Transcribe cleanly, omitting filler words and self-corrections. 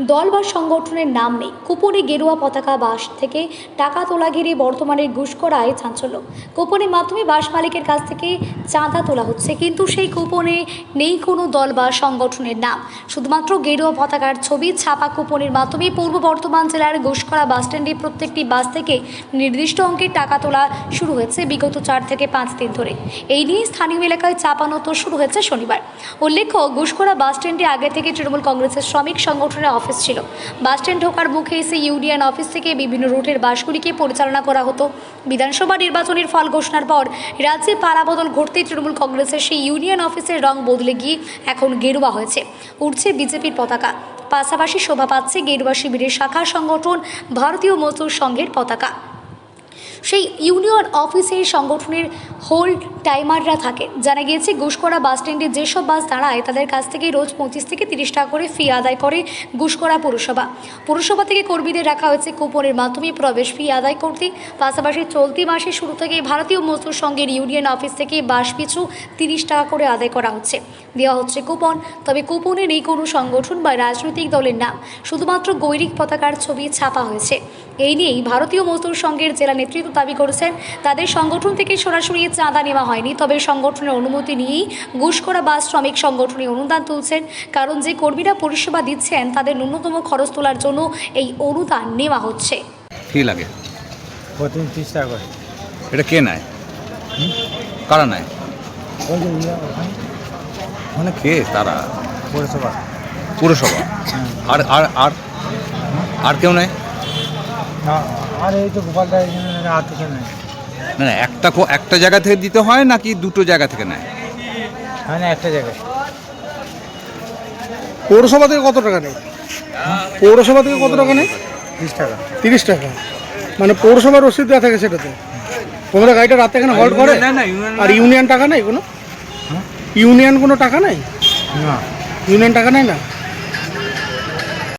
দল বা সংগঠনের নাম নেই, কুপনে গেরুয়া পতাকা বাস থেকে টাকা তোলা ঘিরে বর্তমানে ঘুষখোরায় চাঞ্চল্য। কুপনের মাধ্যমে বাস মালিকের কাছ থেকে চাঁদা তোলা হচ্ছে, কিন্তু সেই কুপনে নেই কোনো দল বা সংগঠনের নাম, শুধুমাত্র গেরুয়া পতাকার ছবি ছাপা। কুপনের মাধ্যমে পূর্ব বর্ধমান জেলার ঘুষখোরা বাসস্ট্যান্ডে প্রত্যেকটি বাস থেকে নির্দিষ্ট অঙ্কের টাকা তোলা শুরু হয়েছে বিগত 4 থেকে 5 দিন ধরে। এই নিয়ে স্থানীয় এলাকায় চাপানো তো শুরু হয়েছে শনিবার। উল্লেখ্য, ঘুষখোরা বাসস্ট্যান্ডে আগে থেকে তৃণমূল কংগ্রেসের শ্রমিক সংগঠনের অফিস ছিল। বাসস্ট্যান্ড ঢোকার মুখে এসে ইউনিয়ন অফিস থেকে বিভিন্ন রুটের বাসগুলিকে পরিচালনা করা হতো। বিধানসভা নির্বাচনের ফল ঘোষণার পর রাজ্যে পালাবদল ঘটতেই তৃণমূল কংগ্রেসের সেই ইউনিয়ন অফিসের রং বদলে গিয়ে এখন গেরুয়া হয়েছে, উঠছে বিজেপির পতাকা। পাশাপাশি শোভা পাচ্ছে গেরুয়া শিবিরের শাখা সংগঠন ভারতীয় মজদুর সংঘের পতাকা। সেই ইউনিয়ন অফিসের সংগঠনের হোল্ড টাইমাররা থাকেন। জানা গিয়েছে, ঘুষখোরা বাসস্ট্যান্ডে যেসব বাস দাঁড়ায় তাদের কাছ থেকে রোজ 25 থেকে 30 টাকা করে ফি আদায় করে ঘুষখোরা পুরসভা থেকে কর্মীদের রাখা হয়েছে কুপনের মাধ্যমে প্রবেশ ফি আদায় করতে। পাশাপাশি চলতি মাসের শুরু থেকে ভারতীয় মজদুর সংঘের ইউনিয়ন অফিস থেকে বাস পিছু 30 টাকা করে আদায় করা হচ্ছে, দেওয়া হচ্ছে কুপন। তবে কুপনে নেই কোনো সংগঠন বা রাজনৈতিক দলের নাম, শুধুমাত্র গৈরিক পতাকার ছবি ছাপা হয়েছে। এই নিয়েই ভারতীয় মজদুর সংঘের জেলা নেতৃত্ব দাবি করেছেন, তাদের সংগঠন থেকে সরাসরি চাঁদা নেওয়া হয়নি, তবে সংগঠনের অনুমতি নিয়েই ঘুষখোরা বাস শ্রমিক সংগঠনে অনুদান তুলছেন। কারণ যে কর্মীরা পরিষেবা দিচ্ছেন তাদের ন্যূনতম খরচ তোলার জন্য এই অনুদান নেওয়া হচ্ছে। কি লাগে? প্রতিদিন 30 টাকা করে। এটা কে নেয়? কারা নেয়? ওই যে ওখানে মানে কে তারা? পৌরসভা। পুরসভা? আর আর আর আর কেউ নেয় না, আর এই তো গোপালদা এখানে আর কিছু নেই। না না, একটা জায়গা থেকে দিতে হয় নাকি দুটো জায়গা থেকে নেয়? হ্যাঁ, না, একটা জায়গায়। পৌরসভা থেকে কত টাকা নেই? পৌরসভা থেকে কত টাকা নেই? 30 টাকা। 30 টাকা। মানে পৌরসভার রসিদ দেওয়া থাকে সেটাতে? তোমরা গাড়িটা রাতে এখানে হল্ট করে? আর ইউনিয়ন টাকা নেই কোনো? ইউনিয়ন কোনো টাকা নেই? না, ইউনিয়ন টাকা নেই না?